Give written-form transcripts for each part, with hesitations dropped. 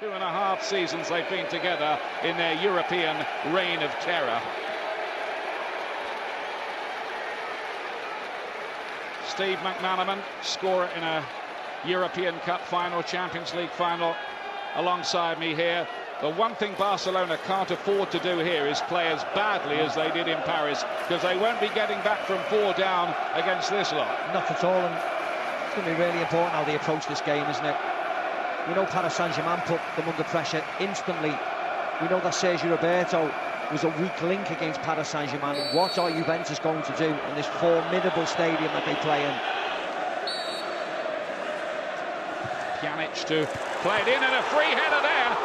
2.5 seasons they've been together in their European reign of terror. Steve McManaman, scorer in a European Cup final, Champions League final, alongside me here. The one thing Barcelona can't afford to do here is play as badly as they did in Paris, because they won't be getting back from 4 down against this lot. Not at all, and it's going to be really important how they approach this game, isn't it? We know Paris Saint-Germain put them under pressure instantly. We know that Sergio Roberto was a weak link against Paris Saint-Germain. What are Juventus going to do in this formidable stadium that they play in? Pjanic to play it in, and a free header there.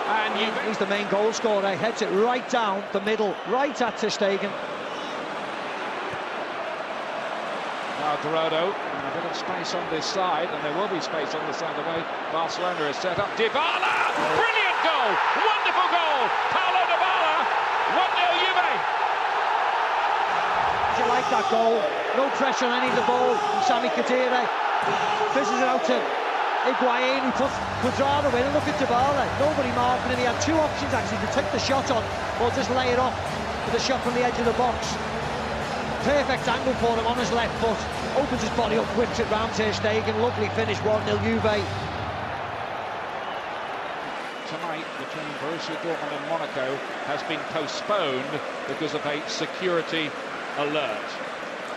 And he's the main goal scorer. He heads it right down the middle, right at Ter Stegen. Now Dorado, a bit of space on this side, and there will be space on the side the way Barcelona is set up. Dybala, brilliant goal, wonderful goal. Paulo Dybala, 1-0 Juve. Did you like that goal? No pressure on any of the ball from Sami Khedira. Fizzes it out to Higuain, who puts Cuadrado in, and look at Dybala. Nobody marking him. He had 2 options actually, to take the shot on or just lay it off with a shot from the edge of the box. Perfect angle for him on his left foot. Opens his body up, whips it round Ter Stegen. Lovely finish, 1-0 Juve. Tonight between Borussia Dortmund and Monaco has been postponed because of a security alert.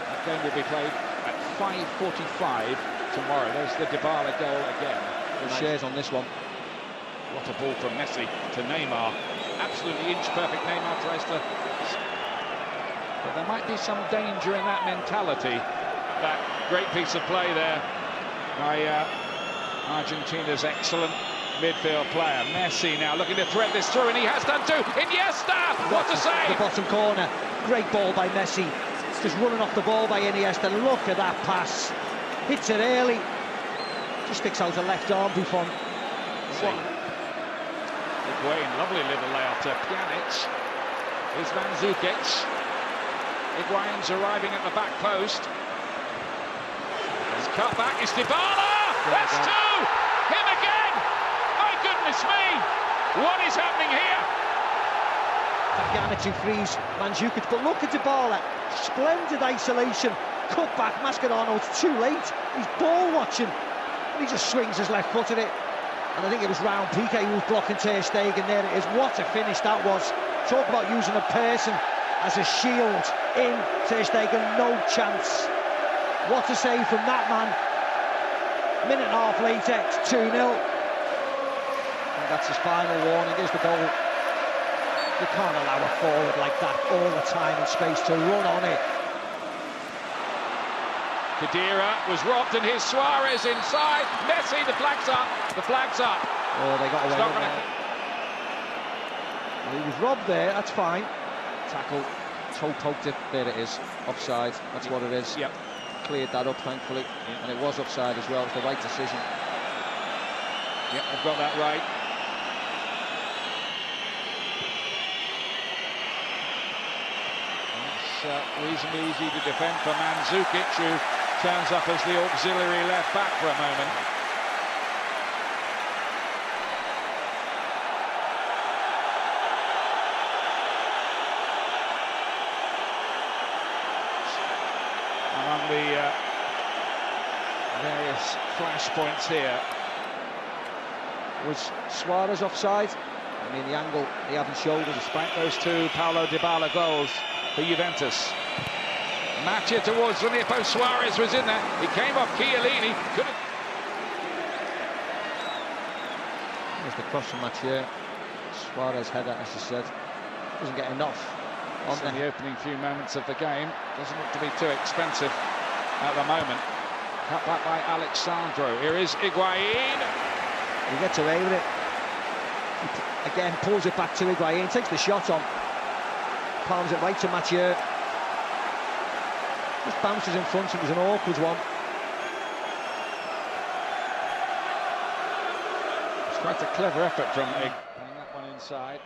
That game will be played at 5:45 tomorrow. There's the Dybala goal again. The shares on this one. What a ball from Messi to Neymar. Absolutely inch-perfect Neymar tries to... But there might be some danger in that mentality. That great piece of play there by Argentina's excellent midfield player. Messi now looking to thread this through, and he has done too. Iniesta! What a save! The bottom corner. Great ball by Messi. Just running off the ball by Iniesta. Look at that pass. Hits it early. Just sticks out a left arm, Buffon. Higuain, lovely little layout to Pjanic. Here's Mandzukic. Higuain's arriving at the back post. His cut back is Dybala! That's 2! Him again! My goodness me! What is happening here? Pjanic who frees Mandzukic, but look at Dybala. Splendid isolation. Cut back, Mascherano, it's too late. He's ball watching. And he just swings his left foot at it. And I think it was Raul Piqué who was blocking Ter Stegen. There it is. What a finish that was. Talk about using a person as a shield in Ter Stegen. No chance. What a save from that man. Minute and a half later, it's 2-0. And that's his final warning. Here's the goal. You can't allow a forward like that all the time in space to run on it. Khedira was robbed, and here's Suarez inside. Messi, the flag's up. The flag's up. Oh, they got away with it. Well, he was robbed there, that's fine. Tackle, toe poked it, there it is. Offside, that's what it is. Yep. Cleared that up, thankfully. Yep. And it was offside as well, it was the right decision. Yep, they've got that right. It's reasonably easy to defend for Mandzukic, who turns up as the auxiliary left back for a moment. Among the various flashpoints here. Was Suarez offside? I mean, the angle they haven't showed us. Despite those 2 Paulo Dybala goals for Juventus. Match towards the near post. Suarez was in there. He came off Chiellini. Couldn't. There's the cross from Mathieu. Suarez header, as you said, doesn't get enough on the opening few moments of the game. Doesn't look to be too expensive at the moment. Cut back by Alexandro. Here is Higuain. He gets away with it. He, again, pulls it back to Higuain. Takes the shot on. Palms it right to Mathieu. Just bounces in front. It was an awkward one. It's quite a clever effort from Ig. Playing that one inside.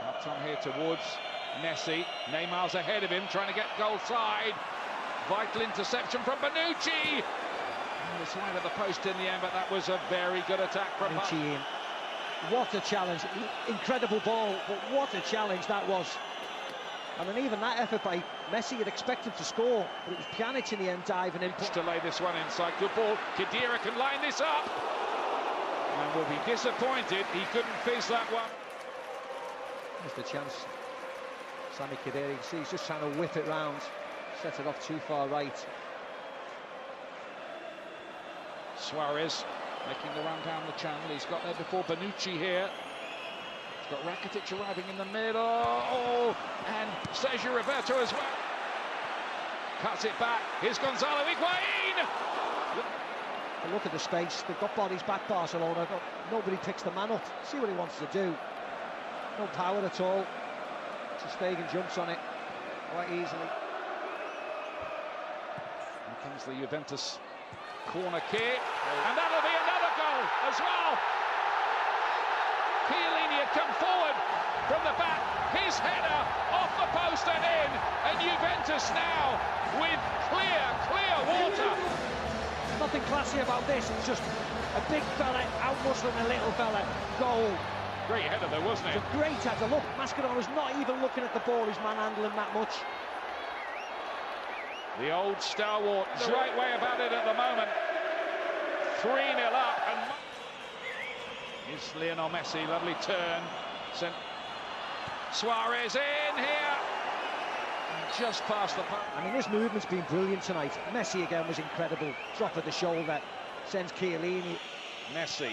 Up on here towards Messi. Neymar's ahead of him, trying to get goal side. Vital interception from Bonucci. On the side of the post in the end, but that was a very good attack from Bonucci in. What a challenge. Incredible ball, but what a challenge that was. I mean, even that effort by Messi, had expected to score, but it was Pjanic in the end diving in. To lay this one inside, good ball. Khedira can line this up, and will be disappointed he couldn't fizz that one. There's the chance. Sami Khedira, you can see he's just trying to whip it round, set it off too far right. Suarez making the run down the channel. He's got there before Bonucci here. He's got Rakitic arriving in the middle. Oh, and Sergio Roberto as well. Cuts it back. Here's Gonzalo Higuain. And look at the space. They've got bodies back, Barcelona. Nobody picks the man up. See what he wants to do. No power at all. Ter Stegen jumps on it quite easily. Here comes the Juventus corner kick, and that'll be another goal as well. Chiellini had come forward from the back, his header off the post and in, and Juventus now with clear water. Nothing classy about this, it's just a big fella out-muscling a little fella. Goal. Great header though, wasn't it? It's a great header. Look, Mascherano's not even looking at the ball, he's manhandling that much. The old stalwart, the right way about it at the moment. 3-0 up, and here's Lionel Messi, lovely turn. Sent Suarez in here, and just past the post. I mean, this movement's been brilliant tonight. Messi again was incredible. Drop of the shoulder, sends Chiellini. Messi,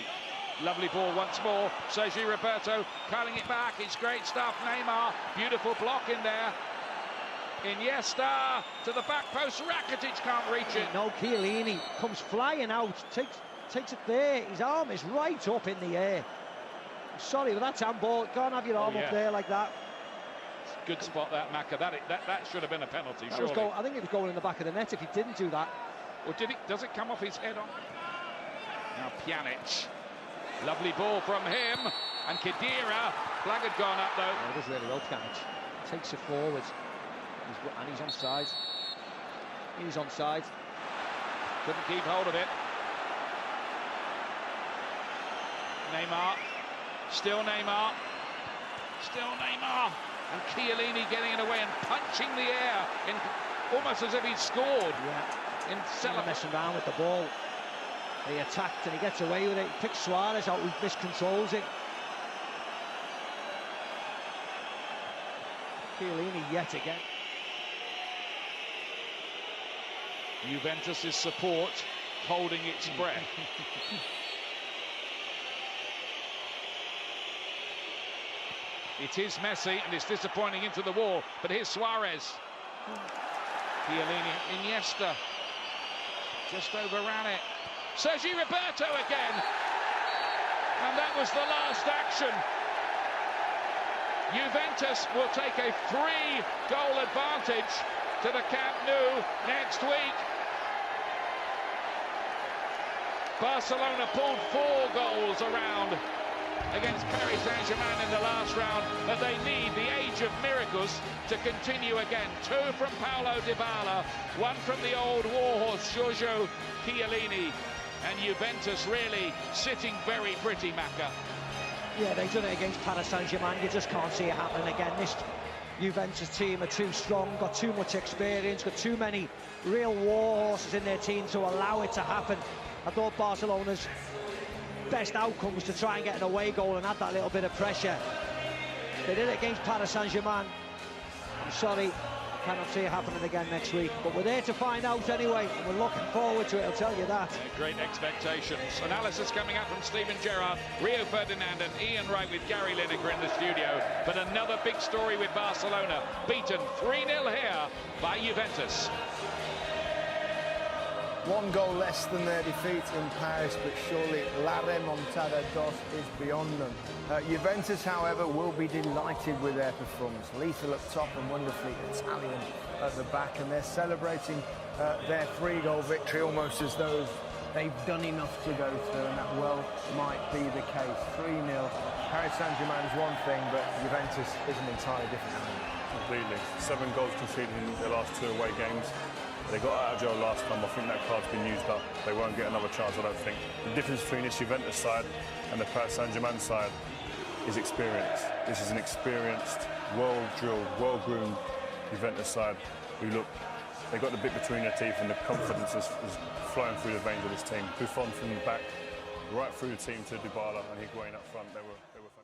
lovely ball once more. Sergio Roberto cutting it back. It's great stuff. Neymar, beautiful block in there. Iniesta to the back post. Rakitic can't reach it. No, Chiellini comes flying out, takes it there. His arm is right up in the air. Sorry, but that's handball. Can't have your arm up there like that. Good spot that, Maka. That should have been a penalty. Surely. I think it was going in the back of the net if he didn't do that. Or did it? Does it come off his head on? Now Pjanic. Lovely ball from him. And Khedira. Flag had gone up though. Oh, it does really well, Pjanic. Takes it forward. And he's onside. He's onside. Couldn't keep hold of it. Neymar. Still Neymar. Still Neymar. And Chiellini getting it away and punching the air, in almost as if he'd scored. Yeah. In messing around with the ball. He attacked and he gets away with it. He picks Suarez out, who miscontrols it. Chiellini yet again. Juventus' support holding its breath. It is Messi, and it's disappointing into the wall, but here's Suarez. Chiellini, Iniesta, just overran it. Sergio Roberto again, and that was the last action. Juventus will take a 3-goal advantage to the Camp Nou next week. Barcelona pulled 4 goals around against Paris Saint-Germain in the last round, but they need the age of miracles to continue again. 2 from Paulo Dybala, 1 from the old warhorse Giorgio Chiellini, and Juventus really sitting very pretty, Maka. Yeah, they've done it against Paris Saint-Germain. You just can't see it happening again. This Juventus team are too strong, got too much experience, got too many real war horses in their team to allow it to happen. I thought Barcelona's best outcome was to try and get an away goal and add that little bit of pressure. They did it against Paris Saint-Germain. I'm sorry, I cannot see it happening again next week, but we're there to find out anyway, and we're looking forward to it, I'll tell you that. Yeah, great expectations. Analysis coming up from Steven Gerrard, Rio Ferdinand and Ian Wright with Gary Lineker in the studio. But another big story with Barcelona, beaten 3-0 here by Juventus. 1 goal less than their defeat in Paris, but surely la remontada dos is beyond them. Juventus, however, will be delighted with their performance. Lethal up top and wonderfully Italian at the back, and they're celebrating their 3-goal victory almost as though they've done enough to go through, and that well might be the case. 3-0. Paris Saint-Germain is one thing, but Juventus is an entirely different animal. Completely. 7 goals conceded in the last 2 away games. They got out of jail last time. I think that card's been used up. They won't get another chance, I don't think. The difference between this Juventus side and the Paris Saint-Germain side is experience. This is an experienced, well-drilled, well-groomed Juventus side who look, they got the bit between their teeth and the confidence is flowing through the veins of this team. Buffon from the back, right through the team to Dybala and Higuain up front. They were fantastic.